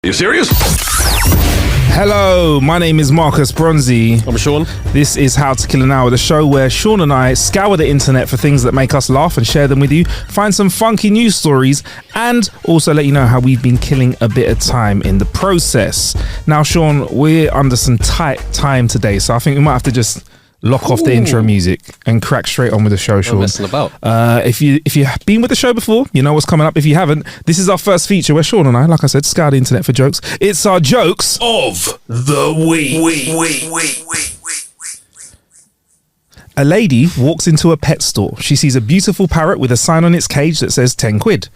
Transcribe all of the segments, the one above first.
You serious? Hello, my name is Marcus Bronzy. I'm Sean. This is How to Kill an Hour, the show where Sean and I scour the internet for things that make us laugh and share them with you, find some funky news stories, and also let you know how we've been killing a bit of time in the process. Now, Sean, we're under some tight time today, so I think we might have to just lock off the intro music and crack straight on with the show, Sean. No messing about. If you've been with the show before, you know what's coming up. If you haven't, this is our first feature where Sean and I, like I said, scour the internet for jokes. It's our jokes Of the week. A lady walks into a pet store. She sees a beautiful parrot with a sign on its cage that says 10 quid.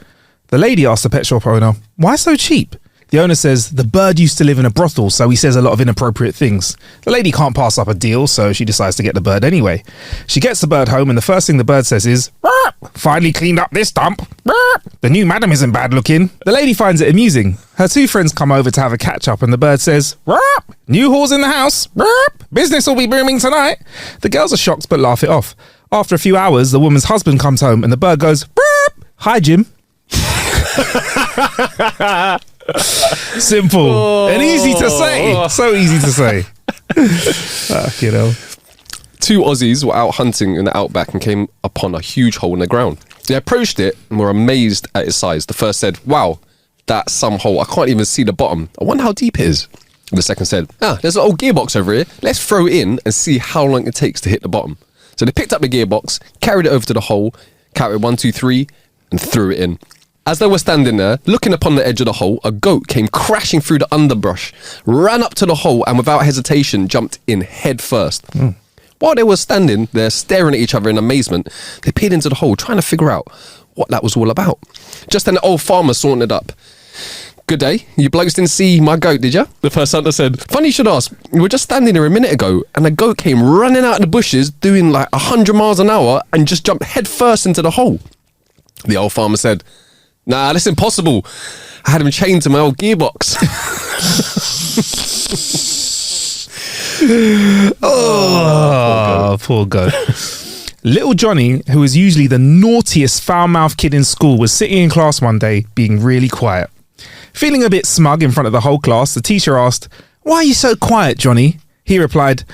The lady asks the pet shop owner, why so cheap? The owner says, the bird used to live in a brothel, so he says a lot of inappropriate things. The lady can't pass up a deal, so she decides to get the bird anyway. She gets the bird home, and the first thing the bird says is, finally cleaned up this dump. The new madam isn't bad looking. The lady finds it amusing. Her two friends come over to have a catch up, and the bird says, new whores in the house. Business will be booming tonight. The girls are shocked but laugh it off. After a few hours, the woman's husband comes home, and the bird goes, hi, Jim. Simple and easy to say. So easy to say. You know. Two Aussies were out hunting in the outback and came upon a huge hole in the ground. They approached it and were amazed at its size. The first said, wow, that's some hole. I can't even see the bottom. I wonder how deep it is. The second said, there's an old gearbox over here. Let's throw it in and see how long it takes to hit the bottom. So they picked up the gearbox, carried it over to the hole, counted 1, 2, 3, and threw it in. As they were standing there, looking upon the edge of the hole, a goat came crashing through the underbrush, ran up to the hole, and without hesitation, jumped in head first. While they were standing there staring at each other in amazement, they peered into the hole, trying to figure out what that was all about. Just then, the old farmer sauntered up. Good day. You blokes didn't see my goat, did you? The first hunter said. Funny you should ask. We were just standing there a minute ago, and a goat came running out of the bushes, doing like 100 miles an hour, and just jumped head first into the hole. The old farmer said, nah, that's impossible. I had him chained to my old gearbox. Poor goat. Little Johnny, who was usually the naughtiest foul-mouthed kid in school, was sitting in class one day being really quiet. Feeling a bit smug in front of the whole class, the teacher asked, why are you so quiet, Johnny? He replied,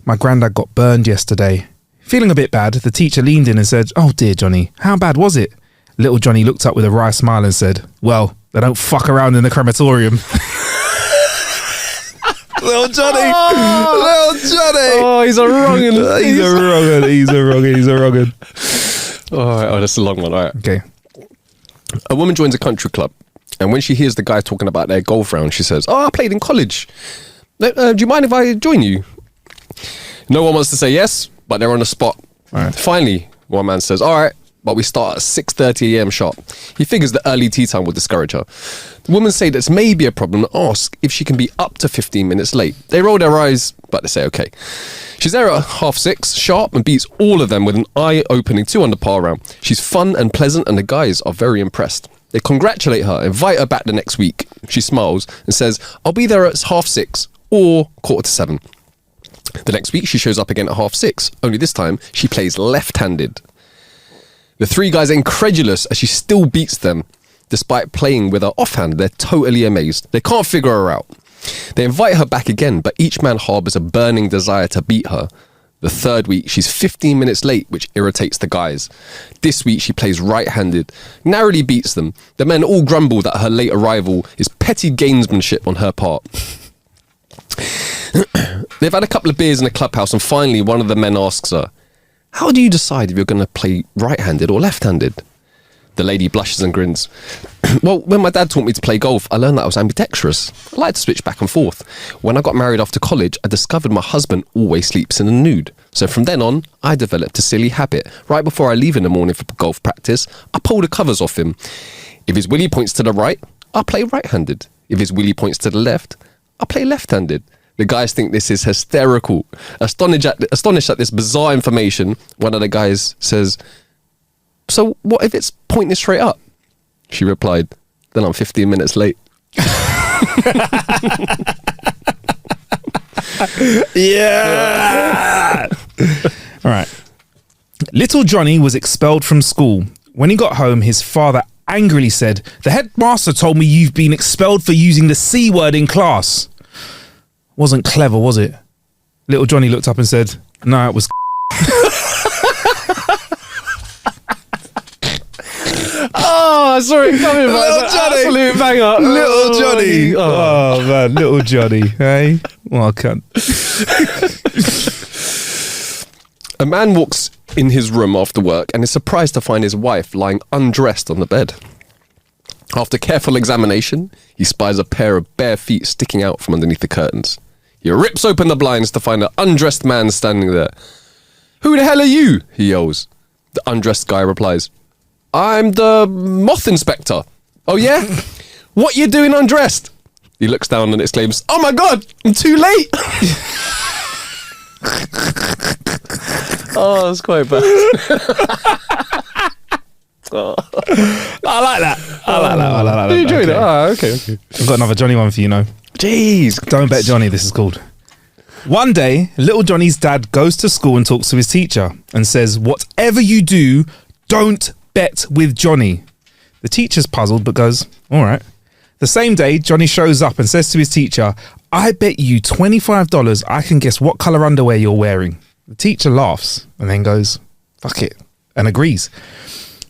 my granddad got burned yesterday. Feeling a bit bad, the teacher leaned in and said, oh dear, Johnny, how bad was it? Little Johnny looked up with a wry smile and said, well, they don't fuck around in the crematorium. Little Johnny. Little Johnny. Oh, he's a wrong'un. He's a wrong'un. Oh, that's a long one. All right. Okay. A woman joins a country club, and when she hears the guy talking about their golf round, she says, I played in college. Do you mind if I join you? No one wants to say yes, but they're on the spot. Right. Finally, one man says, all right, but we start at 6:30 a.m. sharp. He figures the early tea time will discourage her. The women say that's maybe a problem and ask if she can be up to 15 minutes late. They roll their eyes, but they say okay. She's there at 6:30 sharp and beats all of them with an eye-opening 2-under par round. She's fun and pleasant, and the guys are very impressed. They congratulate her, invite her back the next week. She smiles and says, I'll be there at 6:30 or 6:45. The next week, she shows up again at 6:30, only this time she plays left-handed. The three guys are incredulous as she still beats them. Despite playing with her offhand, they're totally amazed. They can't figure her out. They invite her back again, but each man harbours a burning desire to beat her. The third week, she's 15 minutes late, which irritates the guys. This week, she plays right-handed, narrowly beats them. The men all grumble that her late arrival is petty gamesmanship on her part. They've had a couple of beers in the clubhouse, and finally, one of the men asks her, how do you decide if you're going to play right-handed or left-handed? The lady blushes and grins. Well, when my dad taught me to play golf, I learned that I was ambidextrous. I like to switch back and forth. When I got married after college, I discovered my husband always sleeps in a nude. So from then on, I developed a silly habit. Right before I leave in the morning for golf practice, I pull the covers off him. If his willy points to the right, I play right-handed. If his willy points to the left, I play left-handed. The guys think this is hysterical. Astonished at this bizarre information, one of the guys says, so what if it's pointing straight up? She replied, then I'm 15 minutes late. Yeah. All right. Little Johnny was expelled from school. When he got home, his father angrily said, "The headmaster told me you've been expelled for using the C word in class." Wasn't clever, was it? Little Johnny looked up and said, "No, it was." Oh, sorry, coming back. Little Johnny. Absolute banger. Little Johnny. Oh, man, little Johnny. Hey, well, I can't. A man walks in his room after work and is surprised to find his wife lying undressed on the bed. After careful examination, he spies a pair of bare feet sticking out from underneath the curtains. He rips open the blinds to find an undressed man standing there. "Who the hell are you?" he yells. The undressed guy replies, "I'm the moth inspector." "Oh yeah? What you doing undressed?" He looks down and exclaims, "Oh my God, I'm too late." Oh, that's quite bad. I like that. I like that. You enjoyed Okay. it? Oh, okay. I've got another Johnny one for you, know. Jeez. Don't Bet Johnny, this is called. One day, little Johnny's dad goes to school and talks to his teacher and says, "Whatever you do, don't bet with Johnny." The teacher's puzzled but goes, "All right." The same day, Johnny shows up and says to his teacher, "I bet you $25 I can guess what colour underwear you're wearing." The teacher laughs and then goes, "Fuck it," and agrees.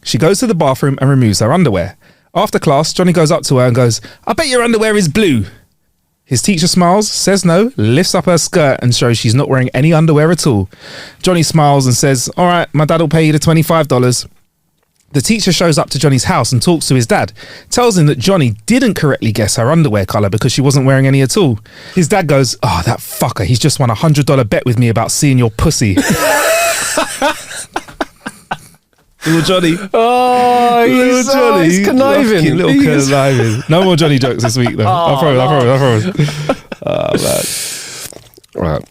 She goes to the bathroom and removes her underwear. After class, Johnny goes up to her and goes, "I bet your underwear is blue." His teacher smiles, says no, lifts up her skirt and shows she's not wearing any underwear at all. Johnny smiles and says, "All right, my dad will pay you the $25. The teacher shows up to Johnny's house and talks to his dad, tells him that Johnny didn't correctly guess her underwear colour because she wasn't wearing any at all. His dad goes, "Oh, that fucker, he's just won a $100 bet with me about seeing your pussy." Little Johnny. Oh, he's conniving. Fucking little conniving. No more Johnny jokes this week, though. I promise. Oh, man. Right.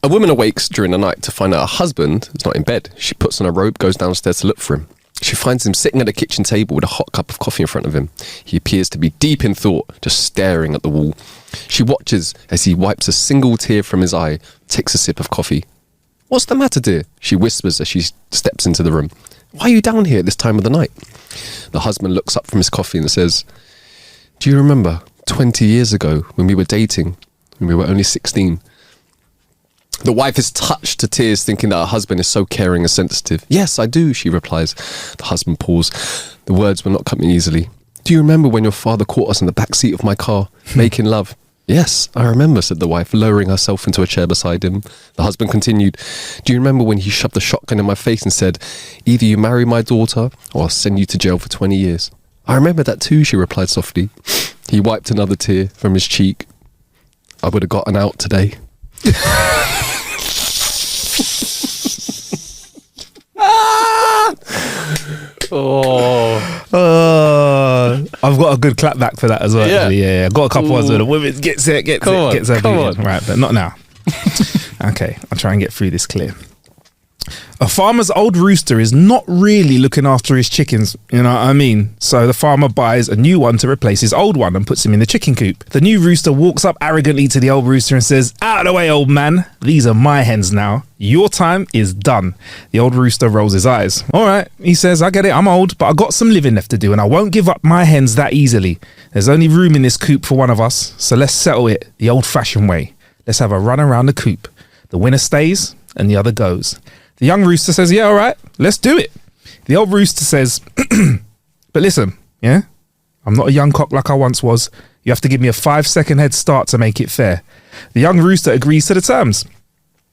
A woman awakes during the night to find that her husband is not in bed. She puts on a robe, goes downstairs to look for him. She finds him sitting at the kitchen table with a hot cup of coffee in front of him. He appears to be deep in thought, just staring at the wall. She watches as he wipes a single tear from his eye, takes a sip of coffee. "What's the matter, dear?" she whispers as she steps into the room. "Why are you down here at this time of the night?" The husband looks up from his coffee and says, "Do you remember 20 years ago when we were dating, when we were only 16? The wife is touched to tears, thinking that her husband is so caring and sensitive. "Yes, I do," she replies. The husband pauses. The words were not coming easily. "Do you remember when your father caught us in the back seat of my car, making love?" "Yes, I remember," said the wife, lowering herself into a chair beside him. The husband continued, "Do you remember when he shoved a shotgun in my face and said, 'Either you marry my daughter or I'll send you to jail for 20 years. "I remember that too," she replied softly. He wiped another tear from his cheek. "I would have gotten out today." I've got a good clap back for that as well. Yeah. Actually. Yeah. I've got a couple ones where the woman gets it. Come on. Right, but not now. Okay, I'll try and get through this clear. A farmer's old rooster is not really looking after his chickens, you know what I mean? So the farmer buys a new one to replace his old one and puts him in the chicken coop. The new rooster walks up arrogantly to the old rooster and says, "Out of the way, old man. These are my hens now. Your time is done." The old rooster rolls his eyes. "All right," he says, "I get it. I'm old, but I got some living left to do and I won't give up my hens that easily. There's only room in this coop for one of us, so let's settle it the old-fashioned way. Let's have a run around the coop. The winner stays and the other goes." The young rooster says, "Yeah, all right, let's do it." The old rooster says, "But listen, yeah, I'm not a young cock like I once was. You have to give me a 5-second head start to make it fair." The young rooster agrees to the terms.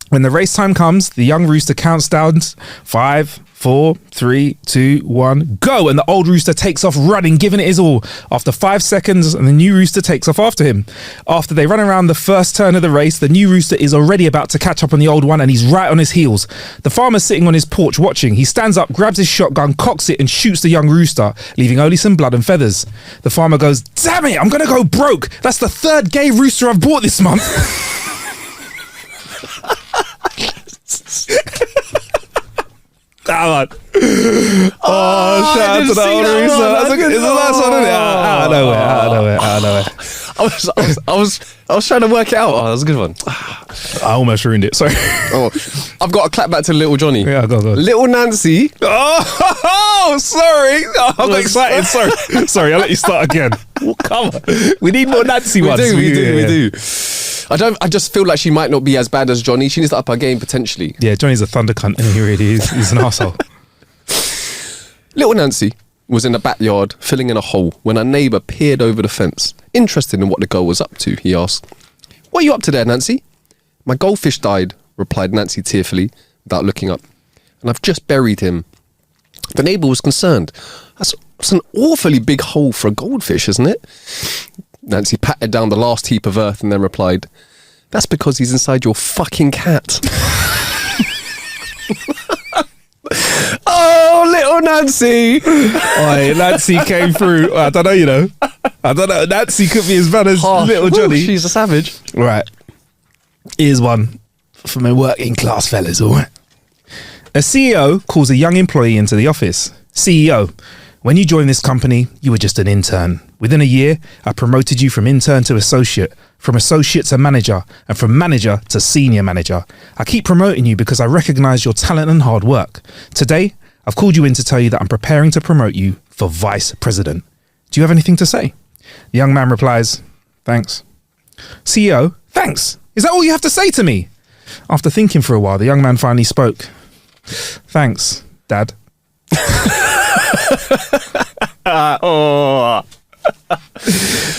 When the race time comes, the young rooster counts down 5, 4, 3, 2, 1, go. And the old rooster takes off running, giving it his all. After 5 seconds, and the new rooster takes off after him. After they run around the first turn of the race, the new rooster is already about to catch up on the old one and he's right on his heels. The farmer's sitting on his porch watching. He stands up, grabs his shotgun, cocks it and shoots the young rooster, leaving only some blood and feathers. The farmer goes, "Damn it, I'm going to go broke. That's the third gay rooster I've bought this month." Come on. Oh, shout out to the old rooster. It's a nice one, isn't it? Out of nowhere. I was trying to work it out. Oh, that was a good one. I almost ruined it. Sorry. Oh, I've got to clap back to Little Johnny. Yeah, go. Little Nancy. Oh, sorry. Oh, I got excited. Sorry. I'll let you start again. Well, come on. We need more Nancy ones. We do. I just feel like she might not be as bad as Johnny. She needs to up her game potentially. Yeah, Johnny's a thunder cunt, and he really is. He's an arsehole. Little Nancy was in the backyard filling in a hole when a neighbour peered over the fence. Interested in what the girl was up to, he asked, "What are you up to there, Nancy?" "My goldfish died," replied Nancy tearfully, without looking up, "and I've just buried him." The neighbour was concerned. That's an awfully big hole for a goldfish, isn't it? Nancy patted down the last heap of earth and then replied, "That's because he's inside your fucking cat." Oh, little Nancy. Nancy came through. I don't know, Nancy could be as bad as little Johnny. She's a savage. Right. Here's one for my working class fellas, all right? A CEO calls a young employee into the office. "CEO, when you joined this company, you were just an intern. Within a year, I promoted you from intern to associate, from associate to manager, and from manager to senior manager. I keep promoting you because I recognize your talent and hard work. Today, I've called you in to tell you that I'm preparing to promote you for vice president. Do you have anything to say?" The young man replies, "Thanks." CEO, "Thanks? Is that all you have to say to me?" After thinking for a while, the young man finally spoke. "Thanks, Dad."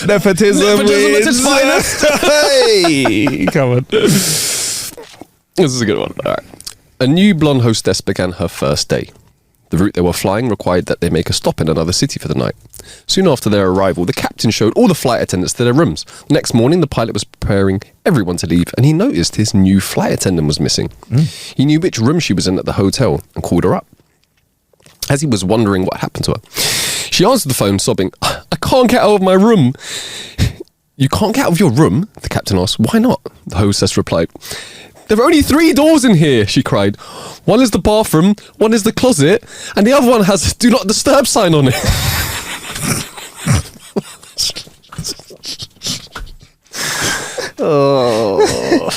Nepotism at its finest. Hey, come on. This is a good one. All right. A new blonde hostess began her first day. The route they were flying required that they make a stop in another city for the night. Soon after their arrival, the captain showed all the flight attendants to their rooms. The next morning, the pilot was preparing everyone to leave, and he noticed his new flight attendant was missing. He knew which room she was in at the hotel and called her up. As he was wondering what happened to her, she answered the phone sobbing, "I can't get out of my room." "You can't get out of your room?" the captain asked. "Why not?" the hostess replied. "There are only 3 doors in here," she cried. "One is the bathroom, one is the closet, and the other one has "Do Not Disturb" sign on it." Oh.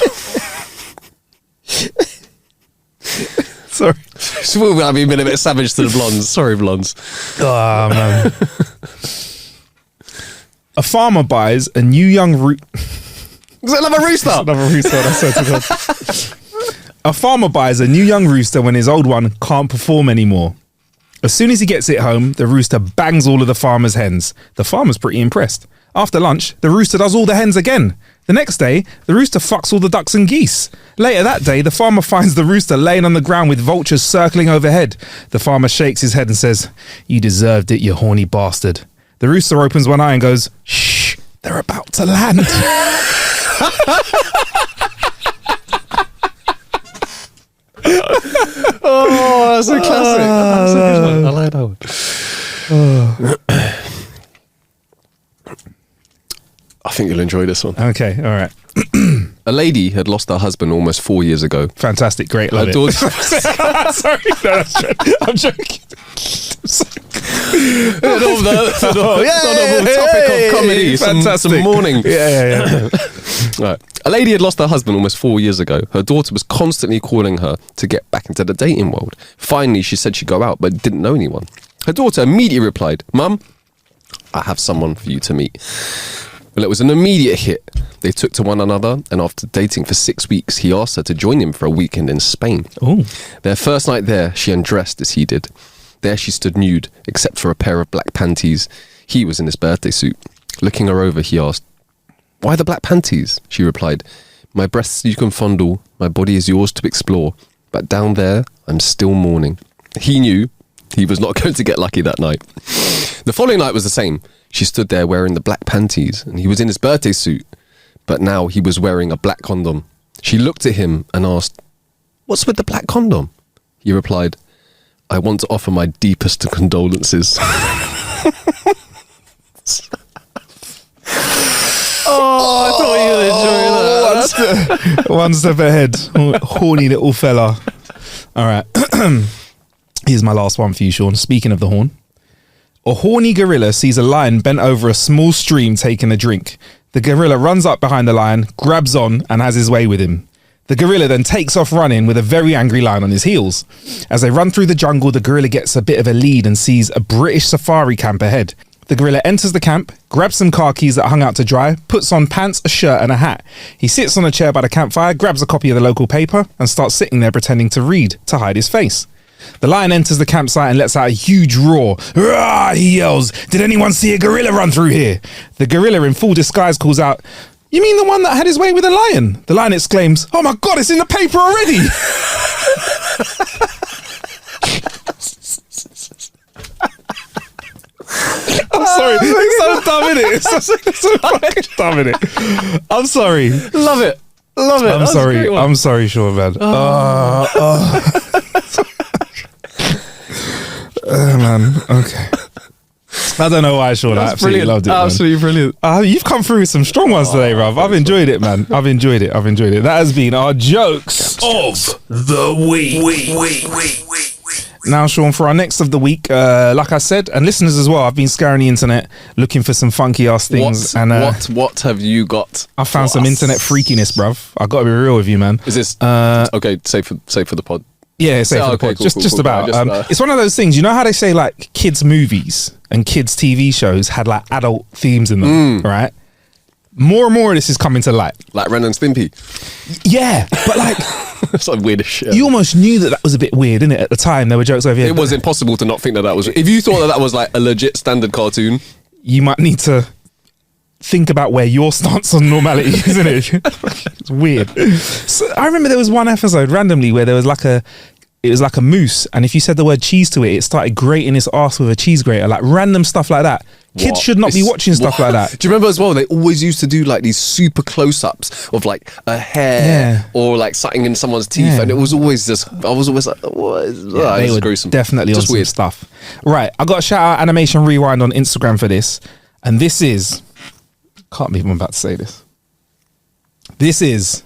Sorry. I've been a bit savage to the blondes. Sorry, blondes. Oh, man. A farmer buys a new young Is that another rooster? Another rooster, I swear to God. A farmer buys a new young rooster when his old one can't perform anymore. As soon as he gets it home, the rooster bangs all of the farmer's hens. The farmer's pretty impressed. After lunch, the rooster does all the hens again. The next day, the rooster fucks all the ducks and geese. Later that day, the farmer finds the rooster laying on the ground with vultures circling overhead. The farmer shakes his head and says, "You deserved it, you horny bastard." The rooster opens one eye and goes, "Shh, they're about to land." Oh, that's a classic. That's a good one. I like that one. I think you'll enjoy this one. Okay, all right. A lady had lost her husband almost 4 years ago. Fantastic, great, love Her it. daughter- Sorry, no, that's true. I'm joking. Topic of comedy. Fantastic. Some morning. Yeah. Right. A lady had lost her husband almost 4 years ago. Her daughter was constantly calling her to get back into the dating world. Finally, she said she'd go out, but didn't know anyone. Her daughter immediately replied, "Mum, I have someone for you to meet." Well, it was an immediate hit. They took to one another, and after dating for 6 weeks, he asked her to join him for a weekend in Spain. Oh. Their first night there, she undressed as he did. There she stood nude, except for a pair of black panties. He was in his birthday suit. Looking her over, he asked, "Why the black panties?" She replied, "My breasts you can fondle, my body is yours to explore, but down there, I'm still mourning." He knew he was not going to get lucky that night. The following night was the same. She stood there wearing the black panties, and he was in his birthday suit, but now he was wearing a black condom. She looked at him and asked, "What's with the black condom?" He replied, "I want to offer my deepest condolences." Oh, I thought you'd enjoy that. One step ahead. Horny little fella. All right. Here's my last one for you, Sean. Speaking of the horn. A horny gorilla sees a lion bent over a small stream taking a drink. The gorilla runs up behind the lion, grabs on, and has his way with him. The gorilla then takes off running with a very angry lion on his heels. As they run through the jungle, the gorilla gets a bit of a lead and sees a British safari camp ahead. The gorilla enters the camp, grabs some car keys that hung out to dry, puts on pants, a shirt and a hat. He sits on a chair by the campfire, grabs a copy of the local paper and starts sitting there pretending to read to hide his face. The lion enters the campsite and lets out a huge roar. "Rah!" he yells. "Did anyone see a gorilla run through here?" The gorilla in full disguise calls out, "You mean the one that had his way with a lion?" The lion exclaims, "Oh my God, it's in the paper already." I'm sorry. It's so dumb, innit? It's so fucking dumb, innit? I'm sorry. Love it. Love it. I'm sorry. I'm sorry, Sean, man. Man. Okay. I don't know why, Sean. I absolutely loved it. Absolutely brilliant. You've come through with some strong ones today, bruv. I've enjoyed it, man. I've enjoyed it. That has been our jokes of the week. Now, Sean, for our next of the week, like I said, and listeners as well, I've been scouring the internet looking for some funky ass things. What have you got? I found some internet freakiness, bruv. I got to be real with you, man. Is this okay? Say for the pod. Yeah, say for the pod. Cool, just cool. about. It's one of those things. You know how they say like kids' movies and kids' TV shows had like adult themes in them, right? More and more of this is coming to light. Like Ren and Stimpy. Yeah, but like it's like weird as shit. You almost knew that was a bit weird, innit? At the time, there were jokes over here. It was impossible to not think that was. If you thought that was like a legit standard cartoon, you might need to think about where your stance on normality is, isn't it? It's weird. So I remember there was one episode randomly where there was like a moose, and if you said the word cheese to it, it started grating its arse with a cheese grater, like random stuff like that. Kids should not be watching stuff like that. Do you remember as well? They always used to do like these super close-ups of like a hair or like something in someone's teeth, and it was always just. I was always like, "What is that?" They were gruesome. Definitely just on weird some stuff. Right, I got to shout out Animation Rewind on Instagram for this, and this is. Can't believe I'm about to say this. This is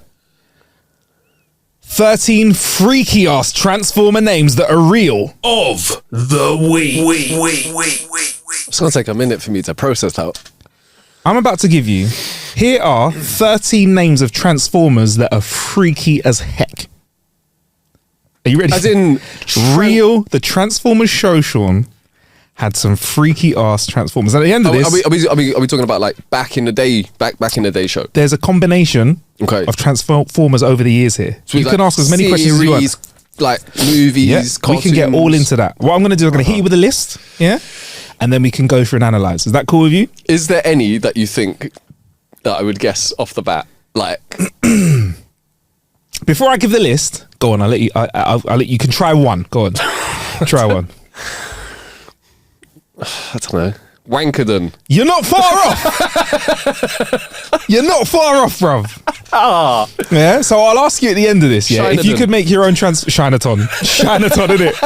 13 freaky ass Transformer names that are real of the week. It's going to take a minute for me to process out. I'm about to give you. Here are 13 names of Transformers that are freaky as heck. Are you ready? As in real. The Transformers show, Sean, had some freaky ass Transformers. At the end of this, are we talking about like back in the day show? There's a combination of Transformers over the years here. So you can ask as many questions as you want. Like movies, cartoons. We can get all into that. What I'm going to do, I'm going to hit you with a list, and then we can go through and analyze. Is that cool with you? Is there any that you think that I would guess off the bat? Like, before I give the list, go on. I'll let you. I'll let you. Can try one. Go on, try one. I don't know. Wankerdon. You're not far off. You're not far off, bruv. Yeah, so I'll ask you at the end of this, if you could make your own Shinaton, innit?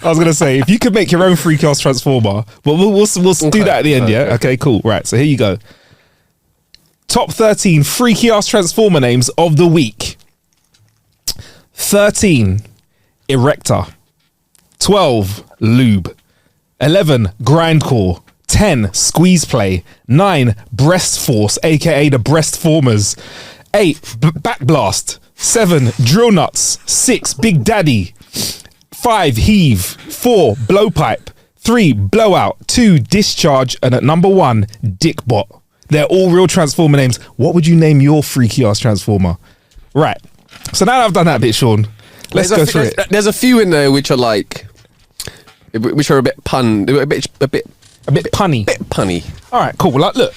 I was going to say, if you could make your own freak ass Transformer, but we'll do that at the end, yeah? Okay, cool. Right, so here you go. Top 13 freaky ass Transformer names of the week. 13, Erector. 12, Lube. 11, Grindcore. 10, Squeeze Play. 9, Breast Force, aka the Breastformers. 8, Backblast. 7, Drill Nuts. 6, Big Daddy. 5, Heave. 4, Blowpipe. 3, Blowout. 2, Discharge. And at number 1, Dickbot. They're all real Transformer names. What would you name your freaky ass Transformer? Right. So now that I've done that bit, Sean, let's go through it. There's a few in there which are like, which are a bit punny. Bit punny. All right, cool. Like, look,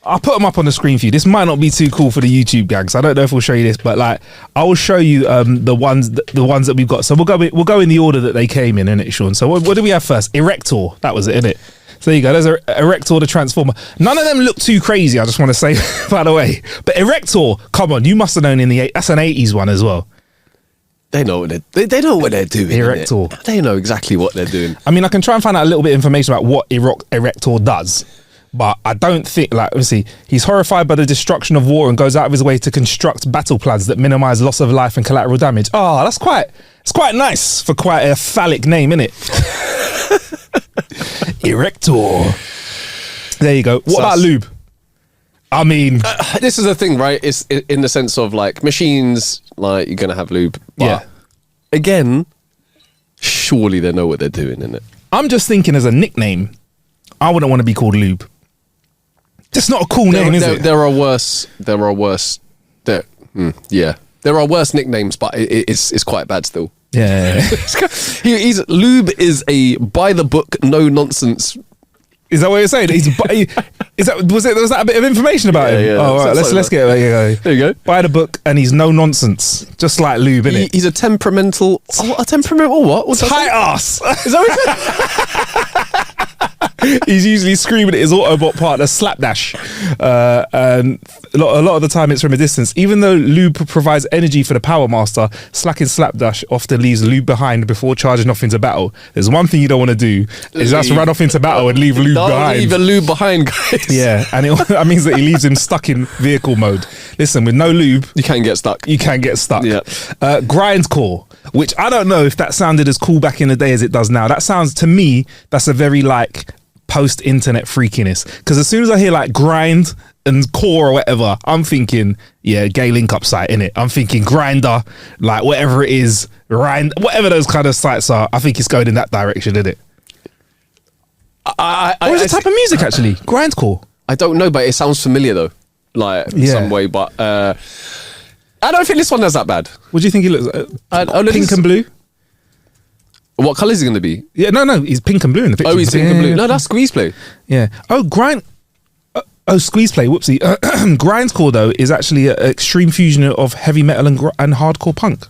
I'll put them up on the screen for you. This might not be too cool for the YouTube gags. I don't know if we'll show you this, but like, I will show you the ones that we've got. So we'll go in the order that they came in, innit, Sean? So what do we have first? Erector. That was it, innit? So there you go. There's Erector the Transformer. None of them look too crazy, I just want to say, by the way. But Erector, come on, you must have known that's an 80s one as well. They know what they know what they're doing. Erector. They know exactly what they're doing. I mean, I can try and find out a little bit of information about what Erector does, but I don't think, like, obviously, he's horrified by the destruction of war and goes out of his way to construct battle plans that minimize loss of life and collateral damage. Oh, it's quite nice for quite a phallic name, innit? Erector. There you go. What about Lube? I mean, This is the thing, right? It's in the sense of like machines, like you're gonna have lube. But Yeah. again, surely they know what they're doing, innit? I'm just thinking as a nickname, I wouldn't want to be called Lube. That's not a cool name, is it? There are worse. There are worse. Yeah. There are worse nicknames, but it's quite bad still. Yeah. He's Lube is a by the book, no nonsense. Is that what you're saying? Was that a bit of information about him? Yeah. Oh, right. Let's get it. There you go. Buy the book, and he's no nonsense, just like Lube, innit? He's a temperamental. A temperamental what? What's that? Tight ass. Is that what he said? He's usually screaming at his Autobot partner Slapdash, and a lot of the time it's from a distance. Even though Lube provides energy for the Power Master, slacking Slapdash often leaves Lube behind before charging off into battle. There's one thing you don't want to do is just run off into battle and leave Lube behind. Leave a Lube behind, guys. Yeah, and that means that he leaves him stuck in vehicle mode. Listen, with no lube, You can get stuck. you can get stuck. Yeah. Grindcore, which I don't know if that sounded as cool back in the day as it does now. That sounds to me, that's a very like post-internet freakiness. Because as soon as I hear like grind and core or whatever, I'm thinking, yeah, gay link-up site, innit? I'm thinking grinder, like whatever it is, whatever those kind of sites are, I think it's going in that direction, innit? Or is it a type of music actually? Grindcore. I don't know, but it sounds familiar though, like in Yeah. some way. But I don't think this one is that bad. What do you think he looks pink and blue? What colour is he going to be? Yeah, no, he's pink and blue in the picture. Oh, he's pink and blue. No, that's Squeeze Play. Yeah. Squeeze Play. Whoopsie. Grindcore though is actually an extreme fusion of heavy metal and hardcore punk.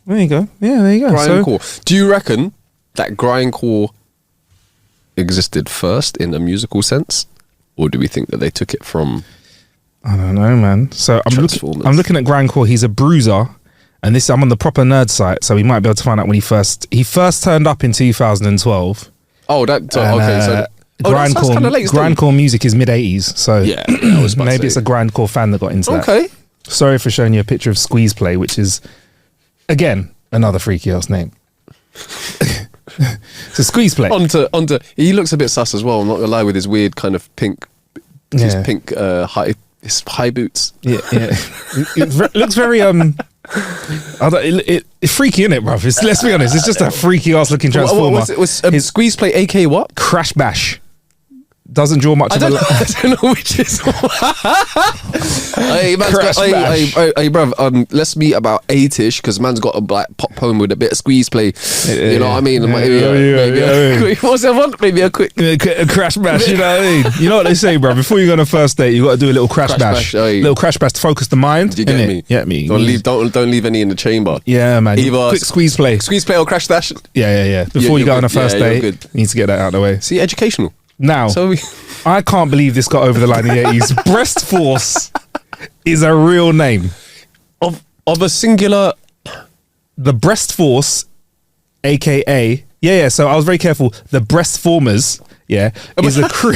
There you go. Yeah, there you go. Grindcore. Do you reckon that grindcore existed first in a musical sense, or do we think that they took it from? I don't know, man. So I'm looking at Grindcore. He's a bruiser, and I'm on the proper nerd site, so we might be able to find out when he first turned up in 2012. Oh, that okay. So that's kind of late. Grindcore music is mid 80s, so Yeah, I was about to maybe say. it's a Grindcore fan that got into that. Okay. Sorry for showing you a picture of Squeeze Play, which is again another freaky ass name. So Squeeze Play. Onto. He looks a bit sus as well. I'm not gonna lie, with his weird kind of pink, his Yeah. pink his high boots. Yeah. It looks very it's freaky, isn't it, bruv? Let's be honest, it's just a freaky ass looking transformer. Was his Squeeze Play, AK what? Crash Bash. Doesn't draw much of a I don't know which is. Hey, man's Crash got, bash. hey, bruv, let's meet about 8ish because man's got a like pop home with a bit of Squeeze Play. You know what I mean? Maybe a quick. What's that one? Maybe a quick. A crash bash, you know what I mean? You know what they say, bro? Before you go on a first date, you got to do a little crash bash. Little crash bash to focus the mind. You get me? Get me? Don't leave any in the chamber. Yeah, man. Either Quick Squeeze Play. Squeeze Play or crash dash. Yeah. Before you you're go on a good. first Yeah, you're date, good. you need to get that out of the way. See, educational. Now, So I can't believe this got over the line in the 80s. Breast Force is a real name. of a singular. The Breast Force, aka so I was very careful. The Breast Formers, is a crew.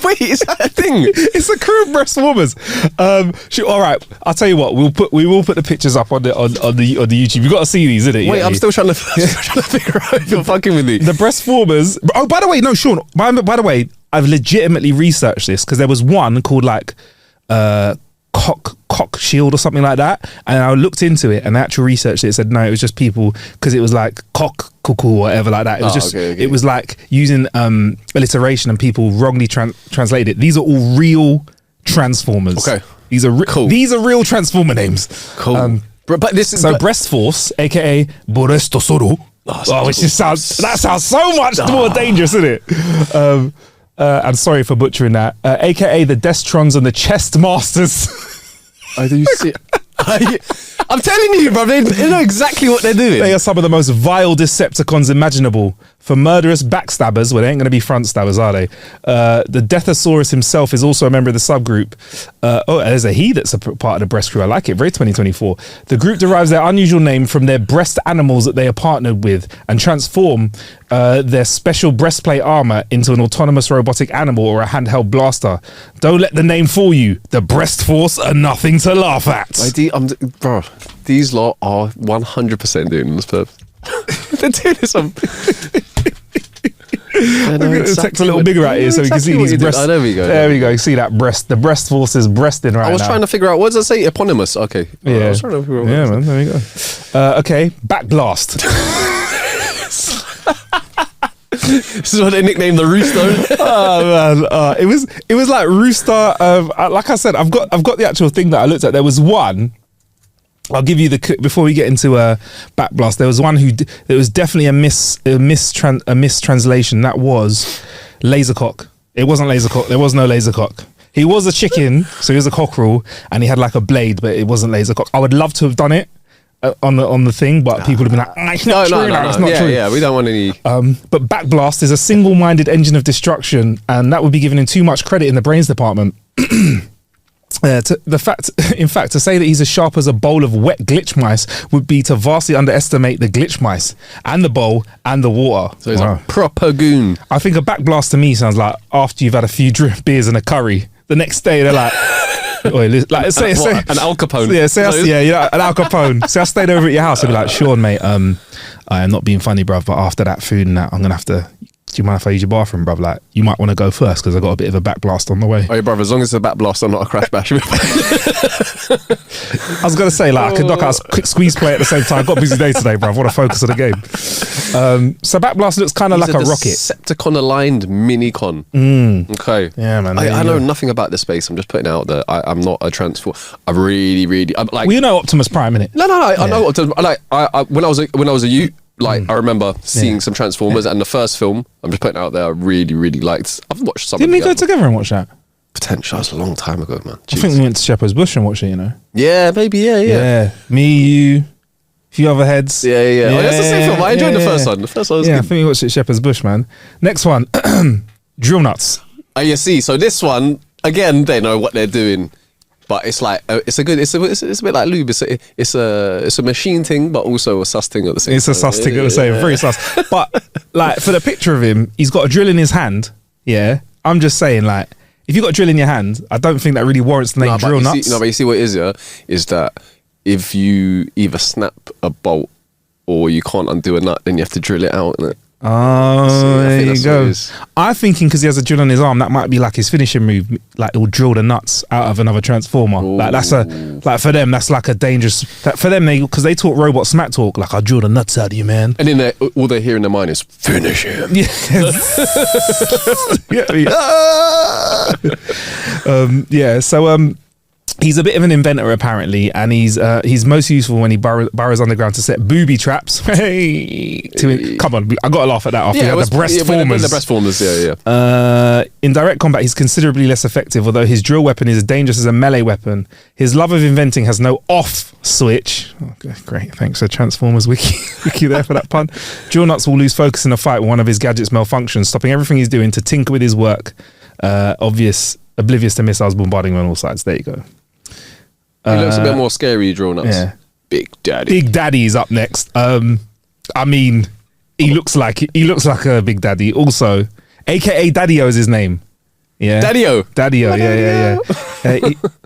Wait, is that a thing? It's a crew of breast warmers. All right, I'll tell you what. We will put the pictures up on the YouTube. You got to see these, isn't it? Wait, I'm still trying to figure out if you're fucking with me. The breast warmers. Oh, by the way, no, Sean. By the way, I've legitimately researched this because there was one called like cock shield or something like that, and I looked into it and I actually researched it. It said no, it was just people because it was like cock cuckoo or whatever like that. It was just okay. It was like using alliteration and people wrongly translated it. These are all real transformers. Okay. These are Cool. These are real transformer names. Cool. But this is Breast Force, aka Borestosoro. Which just sounds so much more dangerous, isn't it? I'm sorry for butchering that. AKA the Destrons and the Chest Masters. I do see. I'm telling you, bro. They know exactly what they're doing. They are some of the most vile Decepticons imaginable. For murderous backstabbers, well, they ain't going to be front stabbers, are they? The Deathosaurus himself is also a member of the subgroup. There's a he that's a part of the breast crew. I like it. Very 2024. The group derives their unusual name from their breast animals that they are partnered with and transform their special breastplate armor into an autonomous robotic animal or a handheld blaster. Don't let the name fool you. The Breast Force are nothing to laugh at. Bro, these lot are 100% doing this purpose. They're doing this on. The text a little bigger out here so we can see these breasts. Oh, there we go. There we go. You see that breast? The breast force is breasting right now. I was trying to figure out, what does it say? Eponymous. Okay. Yeah. I was trying to figure out Yeah, man. There we go. Okay, backblast. This is what they nicknamed the rooster. Oh man, it was like rooster. Like I said, I've got the actual thing that I looked at. There was one. I'll give you the before we get into backblast. There was one there was definitely a mistranslation. That was lasercock. It wasn't lasercock. There was no lasercock. He was a chicken, so he was a cockerel, and he had like a blade, but it wasn't lasercock. I would love to have done it on the thing, but people have been like, it's not true. It's not true. Yeah, we don't want any. But backblast is a single-minded engine of destruction, and that would be given in too much credit in the brains department. In fact, to say that he's as sharp as a bowl of wet glitch mice would be to vastly underestimate the glitch mice and the bowl and the water. So he's a proper goon. I think a backblast to me sounds like after you've had a few beers and a curry, the next day they're like, like say an Al Capone. Yeah, an Al Capone. So I stayed over at your house and be like, Sean, mate, I am not being funny, bruv, but after that food and that, I'm gonna have to. Do you mind if I use your bathroom, bruv? Like, you might want to go first because I got a bit of a backblast on the way. Oh, yeah, bruv, as long as it's a backblast and not a crash bash. I was going to say, like, I could knock out a quick squeeze play at the same time. I've got a busy day today, bruv. I want to focus on the game. So backblast looks kind of like a rocket. Decepticon-aligned mini-con. Okay. Yeah, man. I know nothing about this space. I'm just putting it out there. I'm not a transformer. I'm like... Well, you know Optimus Prime, innit? No. I know Optimus. When I was a youth, like, I remember seeing some Transformers, and the first film, I'm just putting it out there, I really, really liked. I've watched some. Didn't we go together and watch that? Potential. That was a long time ago, man. I think we went to Shepherd's Bush and watched it, you know? Yeah, maybe, yeah. Me, you, a few other heads. Yeah. Oh, that's the same film. I enjoyed the first one. The first one was good. I think we watched it at Shepherd's Bush, man. Next one, Drill Nuts. Oh, you see. So this one, again, they know what they're doing. But it's like it's a bit like lube. It's a machine thing, but also a sus thing at the same time. It's a sus thing at the same, very sus. But like for the picture of him, he's got a drill in his hand. Yeah, I'm just saying, like, if you got a drill in your hand, I don't think that really warrants the name Drill Nuts. But you see what it is, yeah, is that if you either snap a bolt or you can't undo a nut, then you have to drill it out, innit? Oh, there you go. I'm thinking because he has a drill on his arm, that might be like his finishing move. Like he'll drill the nuts out of another transformer. Ooh. Like for them, that's like a dangerous. For them, because they talk robot smack talk. Like, I'll drill the nuts out of you, man. And then all they hear in their mind is finish him. So he's a bit of an inventor apparently, and he's most useful when he burrows underground to set booby traps. Hey, come on, I got to laugh at that after the breast formers. The breast formers, yeah. In direct combat, he's considerably less effective, although his drill weapon is as dangerous as a melee weapon. His love of inventing has no off switch. Okay, great, thanks for Transformers wiki there for that pun. Drill Nuts will lose focus in a fight when one of his gadgets malfunctions, stopping everything he's doing to tinker with his work. Oblivious to missiles bombarding him on all sides. There you go. He looks a bit more scary, Drill Nuts. Yeah. Big Daddy. Big Daddy is up next. I mean, he looks like a Big Daddy. Also, AKA Daddy-O is his name. Yeah, Daddy-O. Yeah.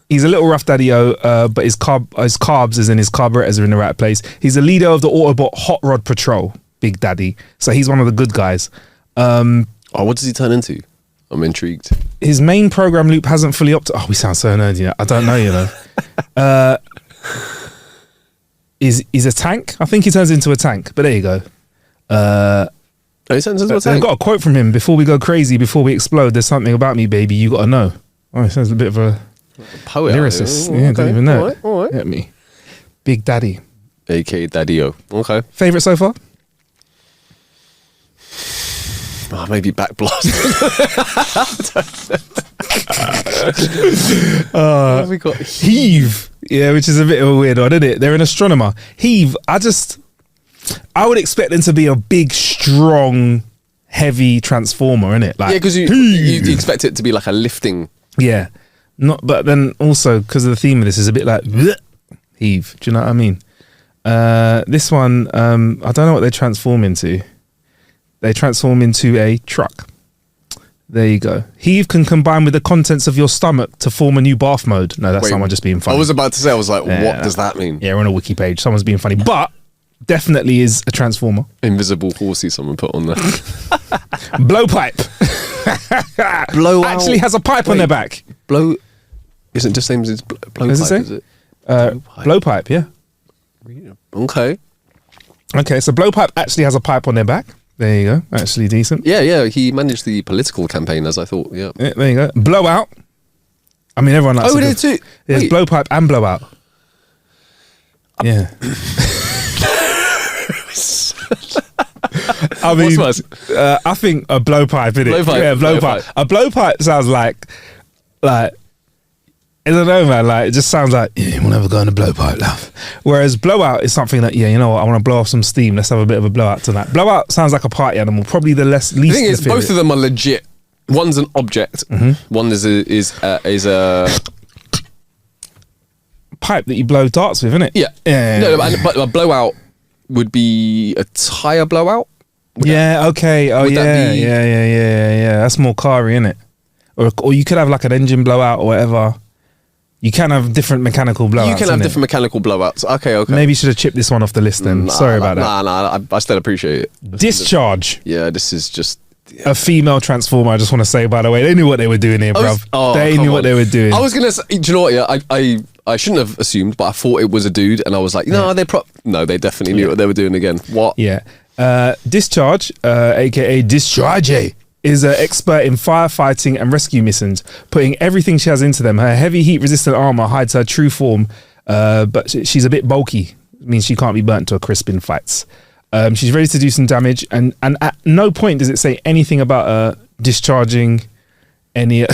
He's a little rough Daddy-O, but his carbs, as in his carburetors, are in the right place. He's the leader of the Autobot Hot Rod Patrol. Big Daddy. So he's one of the good guys. What does he turn into? I'm intrigued. His main program loop hasn't fully optimized. Oh, we sound so nerdy. I don't know, you know. He's a tank. I think he turns into a tank. But there you go. He turns into a tank. I've got a quote from him. Before we go crazy, before we explode, there's something about me, baby, you got to know. Oh, he sounds a bit of a poet, lyricist. Yeah, don't even know. All right. Get me. Big Daddy. AKA Daddy-O. Okay. Favourite so far? Maybe Backblast. We got Heave. Yeah, which is a bit of a weird one, isn't it? They're an astronomer. Heave, I would expect them to be a big, strong, heavy transformer, innit? Like, because you expect it to be like a lifting. Yeah. But then also, because of the theme of this, is a bit like Heave. Do you know what I mean? This one, I don't know what they transform into. They transform into a truck. There you go. Heave can combine with the contents of your stomach to form a new bath mode. No, that's someone just being funny. I was about to say, what does that mean? Yeah, we're on a wiki page. Someone's being funny. But definitely is a transformer. Invisible horsey someone put on there. Blowpipe. Blowout. Actually has a pipe on their back. Blow. Isn't it just same as blowpipe? Does it say? Is it? Blowpipe, yeah. Okay. Okay, so Blowpipe actually has a pipe on their back. There you go. Actually decent. Yeah. He managed the political campaign, as I thought. Yeah. Yeah, there you go. Blowout. I mean, everyone likes. Oh, it is too. There's Wait. Blowpipe and Blowout. Yeah. I mean, What's worse? I think a blowpipe, innit? Blowpipe. Yeah, blowpipe. A blowpipe sounds like, I don't know, man. Like, it just sounds like, yeah, we'll never go in a blowpipe, love. Whereas blowout is something that, yeah, you know what, I want to blow off some steam. Let's have a bit of a blowout tonight. Blowout sounds like a party animal. Probably the least. The thing is, both of them are legit. One's an object. One is a pipe that you blow darts with, isn't it? yeah. Yeah. No, but a blowout would be a tire blowout. Yeah. Okay. Oh, would yeah. that be- Yeah. That's more carry, innit? Or you could have like an engine blowout or whatever. You can have different mechanical blowouts. You can have innit? different mechanical blowouts. Okay. Maybe you should have chipped this one off the list then. Sorry about that. Nah. I still appreciate it. Discharge. Yeah, this is just. A female transformer, I just want to say, by the way. They knew what they were doing here, bruv. They come knew what on. they were doing. I was gonna say, do you know what? Yeah, I shouldn't have assumed, but I thought it was a dude, and I was like, no, no, they definitely knew what they were doing again. What? Yeah. Discharge, aka Discharge, is an expert in firefighting and rescue missions, putting everything she has into them. Her heavy heat-resistant armor hides her true form, but she's a bit bulky. It means she can't be burnt to a crisp in fights. She's ready to do some damage, and at no point does it say anything about discharging any.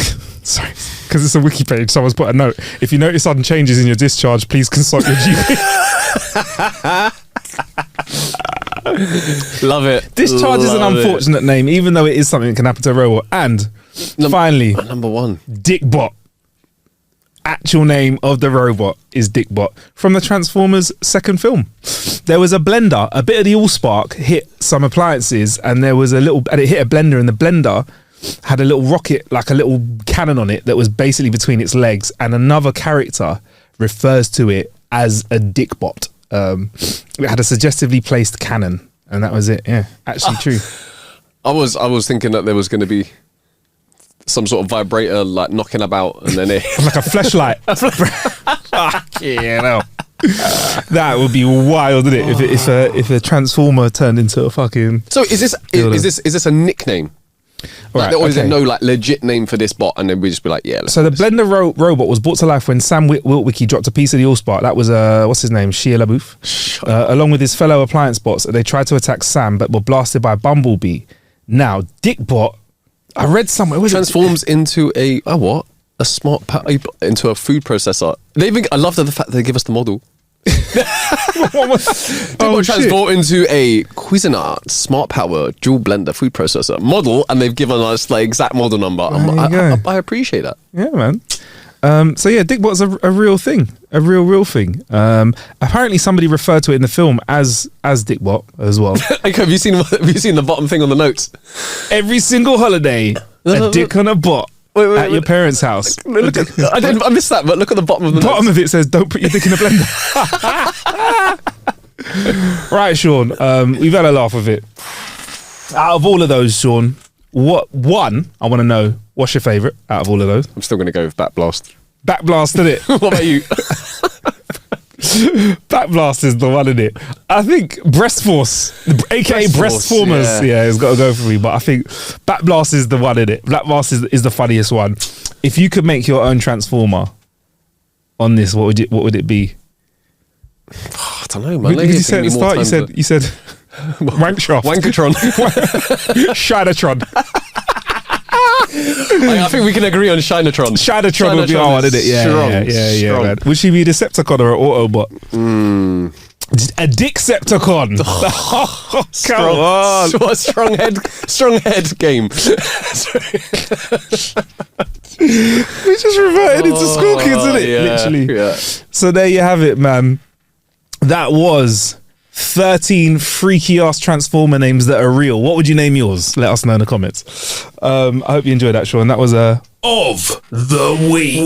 Sorry, because it's a wiki page. Someone's put a note. If you notice sudden changes in your discharge, please consult your GP. Love it. Discharge is an unfortunate name, even though it is something that can happen to a robot. And finally, number one, Dickbot. Actual name of the robot is Dickbot from the Transformers second film. There was a blender, a bit of the Allspark hit some appliances, and it hit a blender, and the blender had a little rocket, like a little cannon on it that was basically between its legs, and another character refers to it as a Dickbot. It had a suggestively placed cannon, and that was it. Yeah, actually true. I was thinking that there was going to be some sort of vibrator like knocking about, and then it Like a flashlight. Yeah, no. That would be wild, wouldn't it? If a transformer turned into a fucking. So is this a nickname? Right, Or is there okay. no like legit name for this bot, and then we just be like, yeah. So the blender robot was brought to life when Sam Witwicky dropped a piece of the Allspark. That was what's his name, Shia LaBeouf, along with his fellow appliance bots. They tried to attack Sam, but were blasted by Bumblebee. Now Dickbot, I read somewhere, transforms into a smart into a food processor. I love the fact that they give us the model. Dickbot transform into a Cuisinart Smart Power Dual Blender food processor model, and they've given us the exact model number. I appreciate that. Yeah, man. So yeah, Dickbot's a real thing, a real thing. Apparently, somebody referred to it in the film as Dickbot as well. Okay, have you seen the bottom thing on the notes? Every single holiday, a dick on a bot at your parents' house. I missed that, but look at the bottom of the Bottom notes. of it says, "Don't put your dick in a blender." Right, Sean. We've had a laugh of it. Out of all of those, Sean, what one? I want to know. What's your favourite out of all of those? I'm still going to go with Backblast. Backblast, isn't it? What about you? Backblast is the one, isn't it? I think Breast Force, aka Breastformers, yeah, it's got to go for me. But I think Backblast is the one, isn't it? Backblast is the funniest one. If you could make your own Transformer on this, what would it be? I don't know, man. What did you say at the start? You said Wankshaft. Wankatron. Shinatron. I think we can agree on Shinatron. Shinatron would be our one, isn't it? Yeah, man. Would she be a Decepticon or an Autobot? A Dickcepticon. Come on. What a strong head game. We just reverted into school kids, isn't it? Yeah, Literally. yeah. So there you have it, man. That was 13 freaky ass Transformer names that are real. What would you name yours? Let us know in the comments. I hope you enjoyed that, Sean. That was of the week.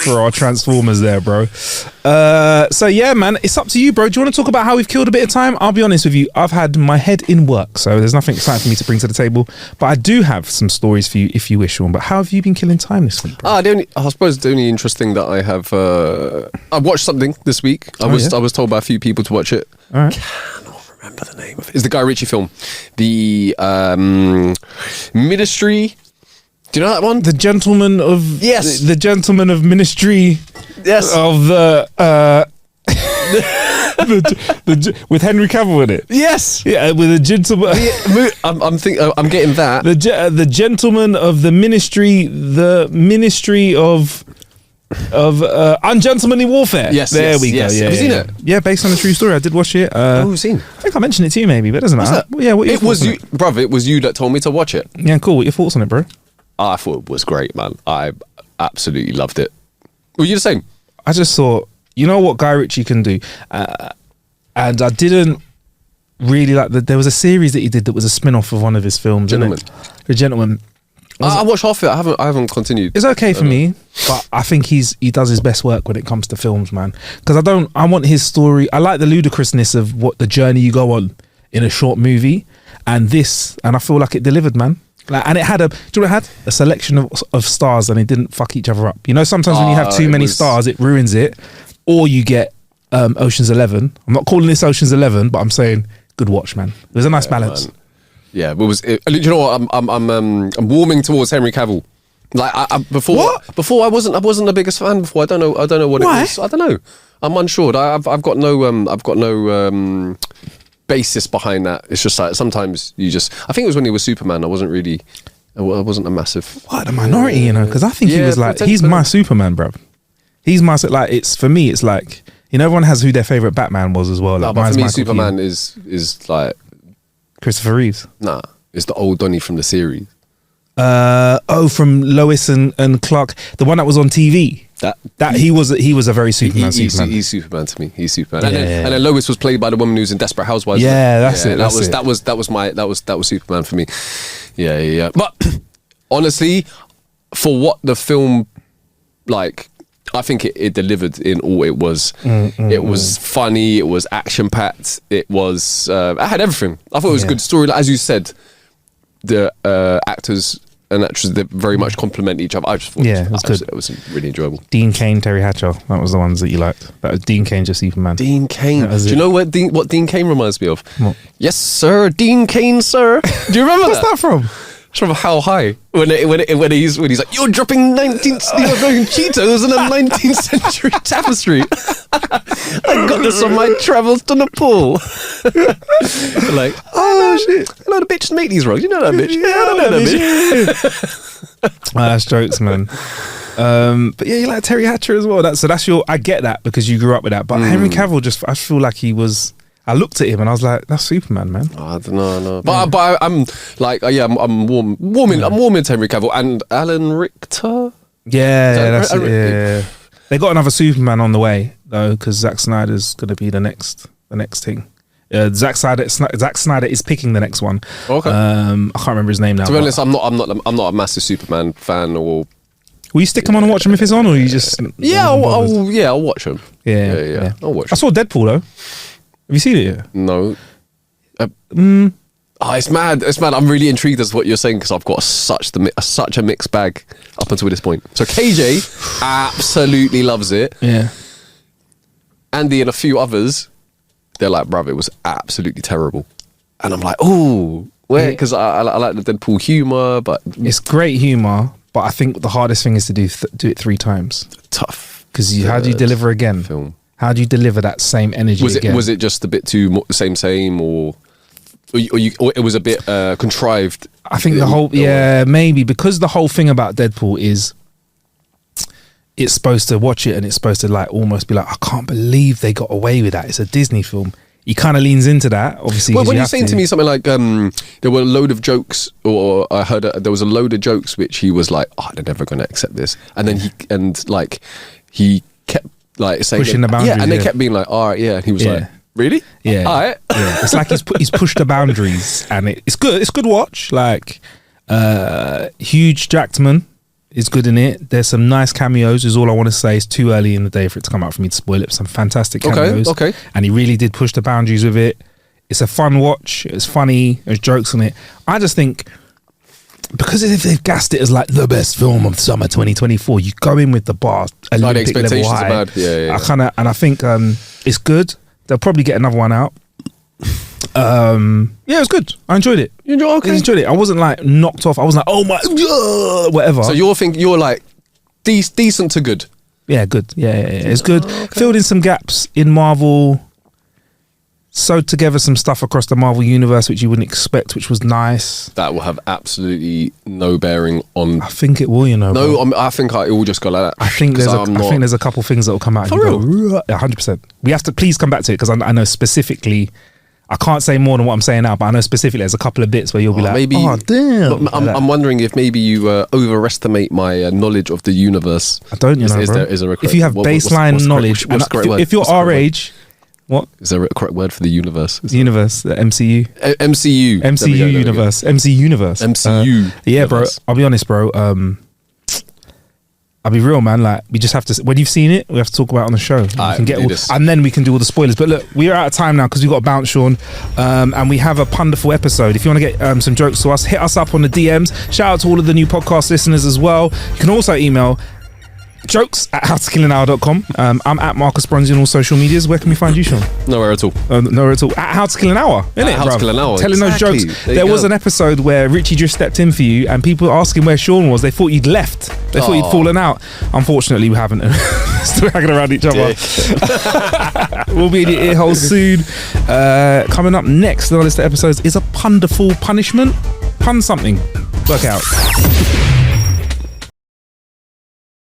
For our Transformers there, bro. So yeah, man, it's up to you, bro. Do you want to talk about how we've killed a bit of time? I'll be honest with you, I've had my head in work, so there's nothing exciting for me to bring to the table. But I do have some stories for you if you wish, Sean. But how have you been killing time this week, bro? I suppose the only interesting that I have, I watched something this week. I was told by a few people to watch it. All right. Cannot remember the name of it. It's the Guy Ritchie film, the Ministry. Do you know that one? The Gentleman of Yes. the Gentleman of Ministry. Yes. Of the with Henry Cavill in it. Yes. Yeah, with a gentleman. I'm getting that. The Gentleman of the Ministry of Ungentlemanly Warfare. Yes, there yes, we go. yes. Yeah, Have you seen it? Yeah, based on a true story. I did watch it. We've seen. I think I mentioned it to you, maybe, but it doesn't matter. Well, yeah, what are your It was thoughts on you, brother. It was you that told me to watch it. Yeah, cool. What are your thoughts on it, bro? I thought it was great, man. I absolutely loved it. Were you the same? I just thought, you know what Guy Ritchie can do, and I didn't really like that. There was a series that he did that was a spin-off of one of his films. Gentleman. The Gentleman. I watched half of it. I haven't continued. It's okay for me, but I think he does his best work when it comes to films, man. Because I want his story. I like the ludicrousness of what the journey you go on in a short movie, and I feel like it delivered, man. Like, and it had do you know what it had? A selection of stars, and it didn't fuck each other up. You know, sometimes when you have too many stars, it ruins it. Or you get Ocean's 11. I'm not calling this Ocean's 11, but I'm saying good watch, man. It was a nice balance. Man. Yeah, it was. Do you know what? I'm warming towards Henry Cavill. Like before I wasn't the biggest fan. Before I don't know what Why? it was. I don't know. I'm unsure. I've got no basis behind that. It's just like sometimes you just. I think it was when he was Superman. I wasn't a massive. What, a minority, you know? Because I think he was like, potentially. he's my Superman, bro. He's my, like, it's, for me, it's like, you know, everyone has who their favourite Batman was as well. Like, But mine's for me, Michael Superman Keaton. is like, Christopher Reeves. nah, it's the old Donnie from the series. From Lois and Clark, the one that was on TV. That he was a very Superman. He's Superman to me. He's Superman. Yeah. And then Lois was played by the woman who's in Desperate Housewives. Yeah, that's it. That was Superman for me. Yeah. But honestly, for what the film, like, I think it delivered in all it was. It was funny. It was action packed. It was. I had everything. I thought it was a good story. Like, as you said, the actors and actresses, they very much complement each other. I just thought it was good. It was really enjoyable. Dean Cain, Terry Hatcher, that was the ones that you liked. That was Dean Cain, just Superman. Dean Cain. Do you know what Dean Cain reminds me of? What? Yes, sir. Dean Cain, sir. Do you remember What's that from? It's from How High when he's like, you're dropping Cheetos in a 19th century tapestry. I got this on my travels to Nepal. Like, oh shit! I know the bitch made these wrong. You know that bitch? Yeah, I know that bitch. That's jokes, man. But yeah, you like Terry Hatcher as well. That's your. I get that because you grew up with that. But Henry Cavill, I feel like he was. I looked at him and I was like, "That's Superman, man." I don't know, no. But I'm like, I'm warming to Henry Cavill and Alan Richter. Yeah, that's it. Yeah. They got another Superman on the way though, because Zack Snyder's gonna be the next thing. Zack Snyder is picking the next one. Okay. I can't remember his name now. To be honest, I'm not a massive Superman fan. Or will you stick him on and watch him if it's on, or you just? Yeah, I'll watch him. Yeah. I'll watch. I saw Deadpool though. Have you seen it yet? No. It's mad. I'm really intrigued as to what you're saying because I've got such a mixed bag up until this point. So KJ absolutely loves it. Yeah. Andy and a few others, they're like, bruv, it was absolutely terrible. And I'm like, oh, where? Because I like the Deadpool humor, but it's great humor. But I think the hardest thing is to do it 3 times. Tough. Because how do you deliver again? Film. How do you deliver that same energy again? Was it just a bit too same, or it was a bit contrived? I think maybe because the whole thing about Deadpool is it's supposed to watch it and it's supposed to like almost be like, I can't believe they got away with that. It's a Disney film. He kind of leans into that, obviously. Well, when you're saying to me something like there were a load of jokes, or I heard there was a load of jokes which he was like, oh, they're never going to accept this, and then he kept like saying pushing the boundaries, and they kept being like, all right, yeah, and he was like, really, yeah, all right, yeah. It's like he's pushed the boundaries, and it's good watch. Like Hugh Jackman is good in it. There's some nice cameos, is all I want to say. It's too early in the day for it to come out for me to spoil it. Some fantastic cameos. Okay. And he really did push the boundaries with it. It's a fun watch. It's funny. There's jokes on it. I just think, because if they've gassed it as like the best film of summer 2024, you go in with the bar Olympic level high. Are bad. Yeah. I think it's good. They'll probably get another one out. Yeah, it was good. I enjoyed it. You enjoyed? Okay. I enjoyed it. I wasn't like knocked off. I wasn't like, oh my, whatever. So you're like decent to good. Yeah, good. Yeah. It's good. Filled in some gaps in Marvel. Sewed together some stuff across the Marvel universe which you wouldn't expect, which was nice. That will have absolutely no bearing on. I think it will, I think it will just go like that. I think there's a couple things that will come out. For real? 100%. We have to please come back to it because I know specifically. I can't say more than what I'm saying now, but I know specifically there's a couple of bits where you'll be like, maybe, oh damn. I'm wondering if maybe you overestimate my knowledge of the universe. I don't, bro. If you have baseline knowledge, if you're our age. What? Is there a correct word for the universe? The universe, the MCU. MCU. MCU universe. MC universe. MCU. Yeah, universe. bro. I'll be honest, bro. I'll be real, man. Like, we just have to. When you've seen it, we have to talk about it on the show. And then we can do all the spoilers. But look, we are out of time now because we've got to bounce, Sean. And we have a wonderful episode. If you want to get some jokes to us, hit us up on the DMs. Shout out to all of the new podcast listeners as well. You can also email jokes@howtokillanhour.com. I'm at Marcus Bronzy on all social medias. Where can we find you, Sean? Nowhere at all. Nowhere at all. At How to Kill an Hour, innit, How to Kill an Hour. Telling those jokes. There was an episode where Richie just stepped in for you and people were asking where Sean was. They thought you'd left. They thought you'd fallen out. Unfortunately, we haven't. Still hanging around each other. We'll be in your ear holes soon. Coming up next on our list of episodes is a punderful punishment. Pun something. Work out.